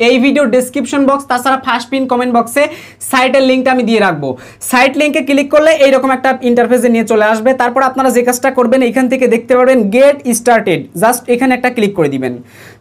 এই video description box তাছাড়া first pin comment বক্সে সাইটের লিঙ্কটা আমি দিয়ে রাখবো। সাইট লিঙ্কে ক্লিক করলে এইরকম একটা ইন্টারফেসে নিয়ে চলে আসবে। তারপর আপনারা যে কাজটা করবেন এখান থেকে দেখতে পারবেন গেট স্টার্টেড, জাস্ট এখানে একটা ক্লিক করে দিবেন।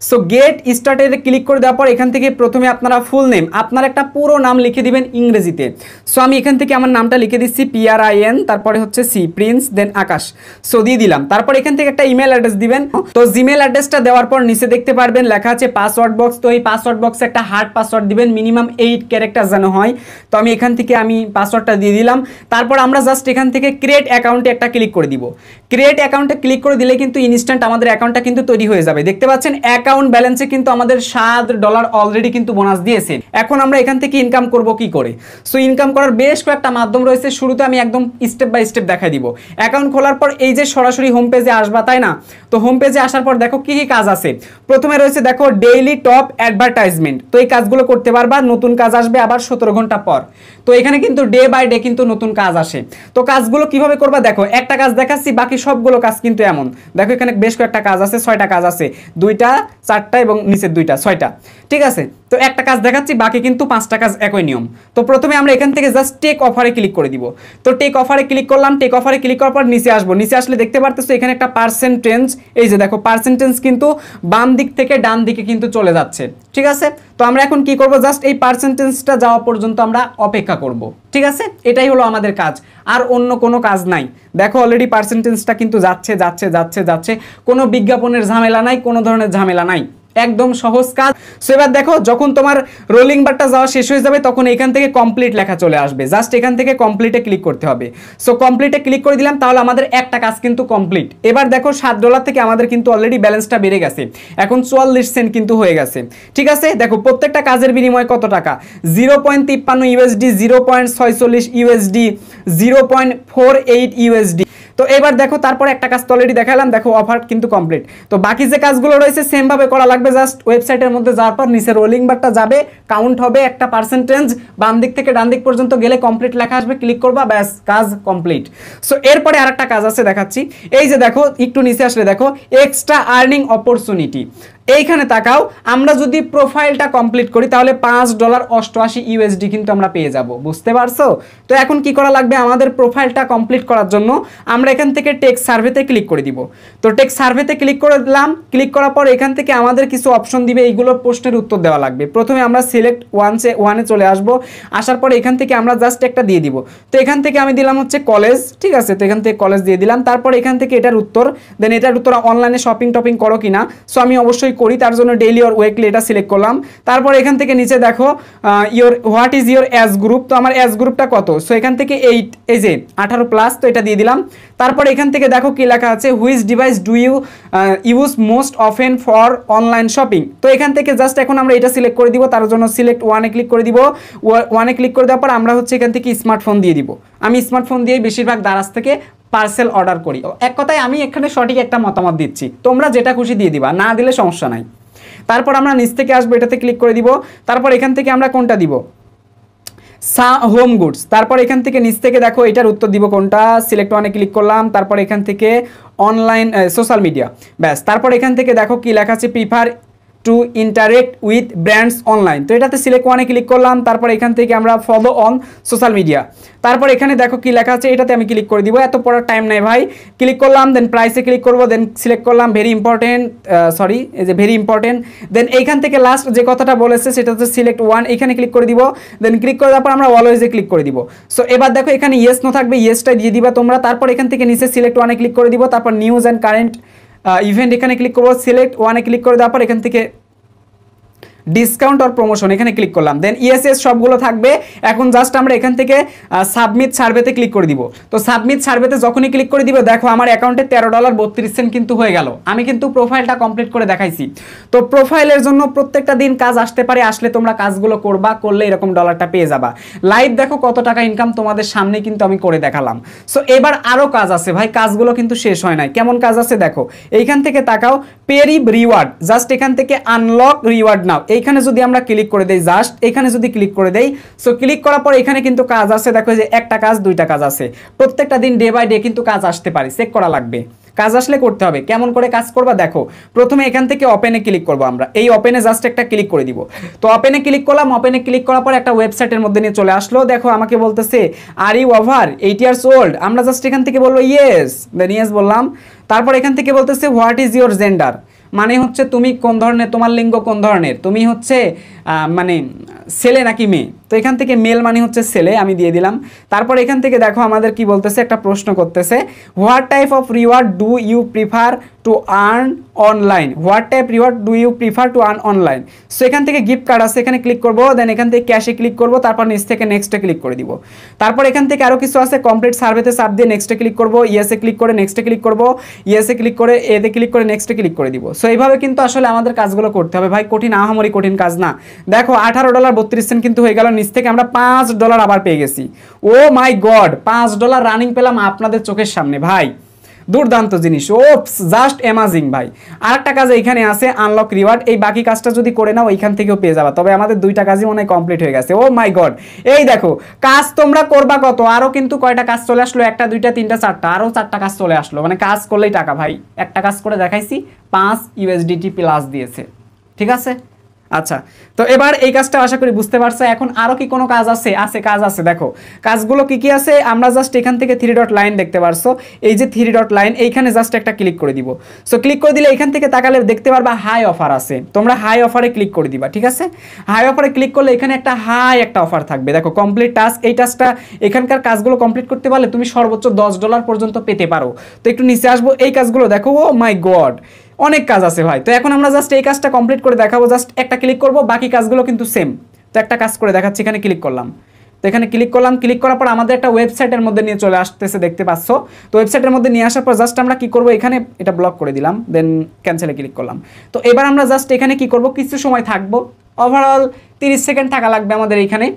সো গেট স্টার্টেডে ক্লিক করে দেওয়ার পর এখান থেকে প্রথমে আপনারা ফুল নেম, আপনার একটা পুরো নাম লিখে দিবেন ইংরেজিতে। সো আমি এখান থেকে আমার নামটা লিখে দিচ্ছি PRIN, তারপরে হচ্ছে সি প্রিন্স, দেন আকাশ। সো দিয়ে দিলাম। তারপর এখান থেকে একটা ইমেল অ্যাড্রেস দিবেন। তো জিমেল অ্যাড্রেসটা দেওয়ার পর নিচে দেখতে পারবেন লেখা আছে পাসওয়ার্ড বক্স। তো এই পাসওয়ার্ড বক্সে একটা হার্ড পাসওয়ার্ড দিবেন, মিনিমাম 8 ক্যারেক্টার যেন হয়। তো আমি এখান থেকে পাসওয়ার্ডটা দিয়ে দিলাম। তারপর আমরা জাস্ট এখান থেকে ক্রিয়েট অ্যাকাউন্টে একটা ক্লিক করে দিব। ক্রিয়েট অ্যাকাউন্টে ক্লিক করে দিলে কিন্তু ইনস্ট্যান্ট আমাদের অ্যাকাউন্টটা কিন্তু তৈরি হয়ে যাবে। দেখতে পাচ্ছেন অ্যাকাউন্ট ব্যালেন্সে কিন্তু আমাদের $7 অলরেডি কিন্তু বোনাস দিয়েছে। এখন আমরা এখান থেকে ইনকাম করব কি করে? সো ইনকাম করার বেশ কয়েকটা মাধ্যম রয়েছে। শুরুতে আমি একদম স্টেপ বাই স্টেপ দেখাই দিব। অ্যাকাউন্ট খোলার পর এই যে সরাসরি হোম পেজে আসবা, তাই না? তো হোম পেজে আসার পর দেখো কি কি কাজ আছে। প্রথমে রয়েছে দেখো ডেইলি টপ অ্যাডভার্টাইজমেন্ট। তো এই কাজগুলো করতে পারবা, নতুন কাজ আসবে আবার 17 ঘন্টা পর। তো এখানে কিন্তু ডে বাই ডে কিন্তু নতুন কাজ আসে। তো কাজগুলো কিভাবে করবা দেখো, একটা কাজ দেখাচ্ছি, বাকি সবগুলো কাজ কিন্তু এমন। দেখো এখানে বেশ কয়েকটা কাজ আছে, 6টা কাজ আছে, 2টা 4টা এবং নিচের 2টা 6টা, ঠিক আছে? তো একটা কাজ দেখাচ্ছি, বাকি কিন্তু 5টা কাজ একই নিয়ম। তো প্রথমে আমরা এখান থেকে জাস্ট টেক অফারে ক্লিক করে দিব। তো টেক অফারে ক্লিক করলাম। টেক অফারে ক্লিক করার পর নিচে আসবো। নিচে আসলে দেখতে পারতেছো এখানে একটা পার্সেন্টেজ, এই যে দেখো পার্সেন্টেজ কিন্তু বাম দিক থেকে ডান দিকে কিন্তু চলে যাচ্ছে, ঠিক আছে? তো আমরা এখন কি করব, জাস্ট এই পার্সেন্টেজটা যাওয়া পর্যন্ত আমরা অপেক্ষা করব, ঠিক আছে? এটাই হলো আমাদের কাজ, আর অন্য কোনো কাজ নাই। দেখো অলরেডি পার্সেন্টেজটা কিন্তু যাচ্ছে যাচ্ছে যাচ্ছে যাচ্ছে, কোনো বিজ্ঞাপনের ঝামেলা নাই, কোনো ধরনের ঝামেলা নাই, একদম সহজ কাজ। সো এবার দেখো যখন তোমার রোলিং বারটা যাওয়া শেষ হয়ে যাবে তখন এখান থেকে কমপ্লিট লেখা চলে আসবে। জাস্ট এখান থেকে কমপ্লিটে ক্লিক করতে হবে। সো কমপ্লিটে ক্লিক করে দিলাম, তাহলে আমাদের একটা কাজ কিন্তু কমপ্লিট। এবার দেখো $7 থেকে আমাদের কিন্তু অলরেডি ব্যালেন্সটা বেড়ে গেছে, এখন 44 সেন্ট কিন্তু হয়ে গেছে, ঠিক আছে? দেখো প্রত্যেকটা কাজের বিনিময়ে কত টাকা, 0.53 USD, 0.46 USD, 0.48 USD। তো এবার দেখো তারপরে একটা কাজ তো অলরেডি দেখালাম, দেখো অফার কিন্তু কমপ্লিট। তো বাকি যে কাজগুলো রয়েছে সেম ভাবে করা লাগবে। জাস্ট ওয়েবসাইটের মধ্যে যাওয়ার পর নিচে রোলিং বারটা যাবে, কাউন্ট হবে একটা পার্সেন্টেজ, বাম দিক থেকে ডান দিক পর্যন্ত গেলে কমপ্লিট লেখা আসবে, ক্লিক করবা, ব্যাস কাজ কমপ্লিট। সো এরপরে আরেকটা কাজ আছে দেখাচ্ছি। এই যে দেখো একটু নিচে আসলে দেখো এক্সট্রা আর্নিং অপরচুনিটি, এইখানে তাকাও। আমরা যদি প্রোফাইলটা কমপ্লিট করি তাহলে $5.88 USD কিন্তু আমরা পেয়ে যাব, বুঝতে পারছো? তো এখন কি করা লাগবে, আমাদের প্রোফাইলটা কমপ্লিট করার জন্য আমরা এখান থেকে টেক সার্ভেতে ক্লিক করে দিব। তো টেক সার্ভেতে ক্লিক করে দিলাম। ক্লিক করার পর এখান থেকে আমাদের কিছু অপশন দিবে, এইগুলো প্রশ্নের উত্তর দেওয়া লাগবে। প্রথমে আমরা সিলেক্ট ওয়ানে চলে আসব। আসার পরে এখান থেকে আমরা জাস্ট একটা দিয়ে দিব। তো এখান থেকে আমি দিলাম হচ্ছে কলেজ, ঠিক আছে? তো এখান থেকে কলেজ দিয়ে দিলাম। তারপর এখান থেকে এটার উত্তর, দেন এটার উত্তর অনলাইনে শপিং টপিং করো কিনা। সো আমি অবশ্যই করি, তার জন্য ডেইলি অর উইকলি এটা সিলেক্ট করলাম। তারপর এখান থেকে নিচে দেখো what is your age group. তো আমার এজ গ্রুপটা কত, সো এখান থেকে 8, এই যে 18+, তো এটা দিয়ে দিলাম। তারপর এখান থেকে দেখো কি লেখা আছে, which device do you use most often for online shopping. তো এখান থেকে জাস্ট এখন আমরা এটা সিলেক্ট করে দিব, তার জন্য সিলেক্ট ওয়ানে ক্লিক করে দিব। ওয়ানে ক্লিক করে দেওয়ার পর আমরা হচ্ছে এখান থেকে স্মার্টফোন দিয়ে দিব। আমি স্মার্টফোন দিয়ে বেশিরভাগ দারাজ থেকে পার্সেল অর্ডার করি। এক কথায় আমি এখানে সঠিক একটা মতামত দিচ্ছি, তোমরা যেটা খুশি দিয়ে দিবা, না দিলে সমস্যা নাই। তারপর আমরা নিচ থেকে আসবো, এটাতে ক্লিক করে দিব। তারপর এখান থেকে আমরা কোনটা দিব, হোম গুডস। তারপর এখান থেকে নিচ থেকে দেখো এটার উত্তর দিব কোনটা, সিলেক্ট ওয়ানে ক্লিক করলাম। তারপর এখান থেকে অনলাইন সোশ্যাল মিডিয়া, ব্যাস। তারপর এখান থেকে দেখো কি লেখা আছে, prefer to interact with brands online. তো এটাতে সিলেক্ট ওয়ানে ক্লিক করলাম। তারপর এখান থেকে আমরা ফলো অন সোশ্যাল মিডিয়া। তারপর এখানে দেখো কি লেখা আছে, এটাতে আমি ক্লিক করে দিব, এত পড়ার টাইম নাই ভাই। ক্লিক করলাম, দেন প্রাইসে ক্লিক করবো, দেন সিলেক্ট করলাম ভেরি ইম্পর্টেন্ট, এই যে ভেরি ইম্পর্টেন্ট। দেন এইখান থেকে লাস্ট যে কথাটা বলেছে সেটা হচ্ছে সিলেক্ট ওয়ান, এখানে ক্লিক করে দিব। দেন ক্লিক করে দেওয়ার পর আমরা অলওয়েজে ক্লিক করে দিব। সো এবার দেখো এখানে ইয়েস নো থাকবে, ইয়েসটা দিয়ে দিবা তোমরা। তারপর এখান থেকে নিচে সিলেক্ট ওয়ানে ক্লিক করে দিব। তারপর নিউজ অ্যান্ড কারেন্ট ইভেন্ট এখানে ক্লিক করবো। সিলেক্ট ওয়ানে ক্লিক করে দেওয়ার পর এখান থেকে ডিসকাউন্ট আর প্রমোশন এখানে ক্লিক করলাম। দেন ইএসএস সবগুলো থাকবে। এখন জাস্ট আমরা এখান থেকে সাবমিট সার্ভেতে ক্লিক করে দিব। তো সাবমিট সার্ভেতে যখনই ক্লিক করে দিব, দেখো আমার অ্যাকাউন্টে $13.32 কিন্তু হয়ে গেল। আমি কিন্তু প্রোফাইলটা কমপ্লিট করে দেখাইছি। তো প্রোফাইলের জন্য প্রত্যেকটা দিন কাজ আসতে পারে, আসলে তোমরা কাজগুলো করবা, করলে এরকম ডলারটা পেয়ে যাবা। লাইভ দেখো কত টাকা ইনকাম তোমাদের সামনে কিন্তু আমি করে দেখালাম। সো এবার আরও কাজ আছে ভাই, কাজগুলো কিন্তু শেষ হয় নাই। কেমন কাজ আছে দেখো, এইখান থেকে তাকাও, পেরি রিওয়ার্ড, জাস্ট এখান থেকে আনলক রিওয়ার্ড নাও, এইখানে যদি আমরা ক্লিক করে দেই, জাস্ট এখানে যদি ক্লিক করে দেই, সো ক্লিক করার পর এখানে কিন্তু কাজ আছে। দেখো যে একটা কাজ দুইটা কাজ আছে, প্রত্যেকটা দিন ডে বাই ডে কিন্তু কাজ আসতে পারে, চেক করা লাগবে। কাজ আসলে করতে হবে। কেমন করে কাজ করবা দেখো, প্রথমে এখান থেকে ওপেনে ক্লিক করবো আমরা, এই ওপেনে জাস্ট একটা ক্লিক করে দিব। তো ওপেনে ক্লিক করলাম, ওপেনে ক্লিক করার পর একটা ওয়েবসাইটের মধ্যে নিয়ে চলে আসলো। দেখো আমাকে বলতেছে are you over 8 years old, আমরা জাস্ট এখান থেকে বলবো ইয়েস, দেন ইয়েস বললাম। তারপর এখান থেকে বলতেছে হোয়াট ইজ ইউর জেন্ডার, মানে হচ্ছে তুমি কোন ধরনের, তোমার লিঙ্গ কোন ধরনের, তুমি হচ্ছে মানে ছেলে নাকি মেয়ে। তো এখান থেকে মেল মানে হচ্ছে ছেলে, আমি দিয়ে দিলাম। তারপর এখান থেকে দেখো আমাদের কি বলতেছে, একটা প্রশ্ন করতেছে what type of reward do you prefer to earn online, what type reward do you prefer to earn online. So এখান থেকে গিফট কার্ড আছে, এখানে ক্লিক করবো, দেন এখান থেকে ক্যাশে ক্লিক করবো, তারপর নিচ থেকে নেক্সটে ক্লিক করে দিব। তারপর এখান থেকে আরও কিছু আছে, কমপ্লিট সার্ভেতে চাপ দিয়ে নেক্সটে ক্লিক করবো, ইয়েসে ক্লিক করে নেক্সটে ক্লিক করবো, ইয়েসে ক্লিক করে এতে ক্লিক করে নেক্সটে ক্লিক করে দিব। সো এইভাবে কিন্তু আসলে আমাদের কাজগুলো করতে হবে ভাই, কঠিন আহামরি কঠিন কাজ না। দেখো $18.32 কিন্তু হয়ে গেল, নিচ থেকে আমরা $5 আবার পেয়ে গেছি। ও মাই গড, $5 রানিং পেলাম আপনাদের চোখের সামনে ভাই, দুর্দান্ত জিনিস, ও জাস্ট অ্যামাজিং ভাই। আরেকটা কাজ এইখানে আছে আনলক রিওয়ার্ড, এই বাকি কাজটা যদি করে নাও এইখান থেকেও পেয়ে যাবা। তবে আমাদের 2টা কাজই মনে হয় কমপ্লিট হয়ে গেছে। ও মাই গড, এই দেখো কাজ তোমরা করবা কত, আরও কিন্তু কয়টা কাজ চলে আসলো, 1টা 2টা 3টা 4টা, আরও 4টা কাজ চলে আসলো। মানে কাজ করলেই টাকা ভাই, একটা কাজ করে দেখাইছি $5 প্লাস দিয়েছে, ঠিক আছে। আচ্ছা, তো এবার এই কাজটা আশা করি বুঝতে পারছো। এখন আরো কি কোনো কাজ আছে? কাজ আছে, দেখো কাজগুলো কি কি আছে। আমরা জাস্ট এখান থেকে 3 ডট লাইন দেখতে পারছো, এই যে 3 ডট লাইন, এইখানে জাস্ট একটা ক্লিক করে দিব। সো ক্লিক করে দিলে এখান থেকে তাকালে দেখতে পারবা হাই অফার আছে, তোমরা হাই অফারে ক্লিক করে দিবা, ঠিক আছে। হাই অফারে ক্লিক করলে এখানে একটা হাই একটা অফার থাকবে, দেখো কমপ্লিট টাস্ক। এই টাস্কটা এখানকার কাজগুলো কমপ্লিট করতে পারলে তুমি সর্বোচ্চ $10 পর্যন্ত পেতে পারো। তো একটু নিচে আসবো, এই কাজগুলো দেখো, ও মাই গড অনেক কাজ আছে ভাই। তো এখন আমরা জাস্ট এই কাজটা কমপ্লিট করে দেখাবো, জাস্ট একটা ক্লিক করব, বাকি কাজগুলো কিন্তু সেম। তো একটা কাজ করে দেখাচ্ছি, এখানে ক্লিক করলাম, তো এখানে ক্লিক করলাম, ক্লিক করার পর আমাদের একটা ওয়েবসাইটের মধ্যে নিয়ে চলে আসতেছে, দেখতে পাচ্ছ। তো ওয়েবসাইটের মধ্যে নিয়ে আসার পর জাস্ট আমরা কি করব, এখানে এটা ব্লক করে দিলাম, দেন ক্যান্সেলে ক্লিক করলাম। তো এবার আমরা জাস্ট এখানে কি করব, কিছু সময় থাকবো, ওভারঅল 30 সেকেন্ড থাকা লাগবে আমাদের এইখানে।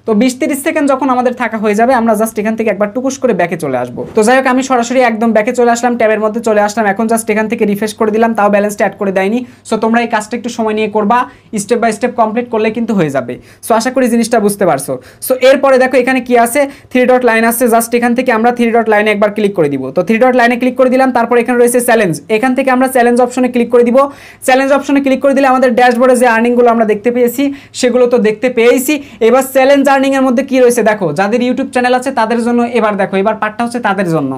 তো 20-30 সেকেন্ড যখন আমাদের থাকা হয়ে যাবে, আমরা জাস্ট এখান থেকে একবার টুকুস করে ব্যাকে চলে আসবো। তো যাই হোক, আমি সরাসরি একদম ব্যাকে চলে আসলাম, ট্যাবের মধ্যে চলে আসলাম। এখন জাস্ট এখান থেকে রিফ্রেশ করে দিলাম, তাও ব্যালেন্সটা অ্যাড করে দেয়নি। সো তোমরা এই কাজটা একটু সময় নিয়ে করবা, স্টেপ বাই স্টেপ কমপ্লিট করলে কিন্তু হয়ে যাবে। সো আশা করি জিনিসটা বুঝতে পারছো। সো এরপরে দেখো এখানে কি আছে, 3 ডট লাইন আছে, জাস্ট এখান থেকে আমরা 3 ডট লাইনে একবার ক্লিক করে দিব। তো 3 ডট লাইনে ক্লিক করে দিলাম, তারপর এখানে রয়েছে চ্যালেঞ্জ, এখান থেকে আমরা চ্যালেঞ্জ অপশনে ক্লিক করে দিব। চ্যালেঞ্জ অপশনে ক্লিক করে দিলে আমাদের ড্যাশবোর্ডে যে আর্নিংগুলো আমরা দেখতে পেয়েছি সেগুলো তো দেখতে পেয়েছি। এবার চ্যালেঞ্জ আর্নিং এর মধ্যে কি রয়েছে দেখো, যাদের ইউটিউব চ্যানেল আছে তাদের জন্য এবার দেখো, এবার পার্টটা হচ্ছে তাদের জন্য।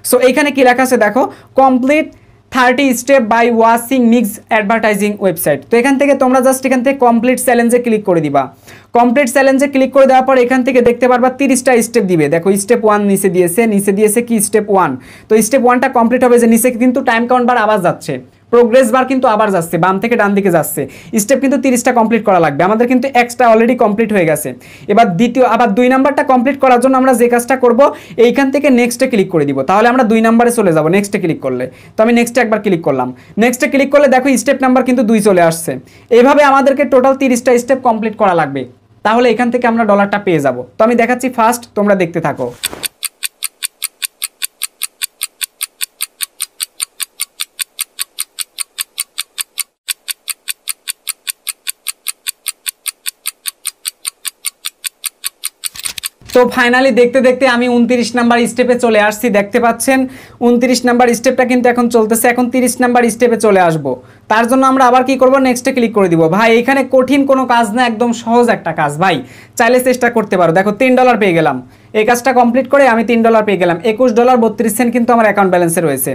সো এইখানে কি লেখা আছে দেখো, complete 30 step by watching mix advertising website. তো এখান থেকে তোমরা জাস্ট এখান থেকে কমপ্লিট চ্যালেঞ্জে ক্লিক করে দিবা। কমপ্লিট চ্যালেঞ্জে ক্লিক করে দেওয়ার পর এখান থেকে দেখতে পারবা 30টা স্টেপ দিবে। দেখো স্টেপ 1 নিচে দিয়েছে কি স্টেপ 1। তো স্টেপ 1টা কমপ্লিট হবে, যে নিচে কিন্তু টাইম কাউন্ট বার আবার যাচ্ছে, প্রোগ্রেস বার কিন্তু আবার যাচ্ছে, বাম থেকে ডান দিকে যাচ্ছে। স্টেপ কিন্তু 30টা কমপ্লিট করা লাগবে, আমাদের কিন্তু এক্সট্রা অলরেডি কমপ্লিট হয়ে গেছে। এবার আবার 2 নাম্বারটা কমপ্লিট করার জন্য আমরা যে কাজটা করব, এইখান থেকে নেক্সটে ক্লিক করে দিব, তাহলে আমরা 2 নাম্বারে চলে যাব নেক্সটে ক্লিক করলে। তো আমি নেক্সটে একবার ক্লিক করলাম, নেক্সটে ক্লিক করলে দেখো স্টেপ নাম্বার কিন্তু 2 চলে আসছে। এইভাবে আমাদেরকে টোটাল 30টা স্টেপ কমপ্লিট করা লাগবে, তাহলে এখান থেকে আমরা ডলারটা পেয়ে যাব। তো আমি দেখাচ্ছি ফার্স্ট, তোমরা দেখতে থাকো। তো ফাইনালি দেখতে দেখতে আমি 29 নাম্বার স্টেপে চলে আসছি, দেখতে পাচ্ছেন 29 নাম্বার স্টেপটা কিন্তু এখন চলতেছে। এখন 30 নাম্বার স্টেপে চলে আসব, তার জন্য আমরা আবার কি করব, নেক্সটে ক্লিক করে দিব। ভাই এখানে কঠিন কোনো কাজ না, একদম সহজ একটা কাজ ভাই, চাইলে চেষ্টা করতে পারো। দেখো $3 পেয়ে গেলাম, এই কাজটা কমপ্লিট করে আমি $3 পেয়ে গেলাম। $21.32 কিন্তু আমার অ্যাকাউন্ট ব্যালেন্সে রয়েছে।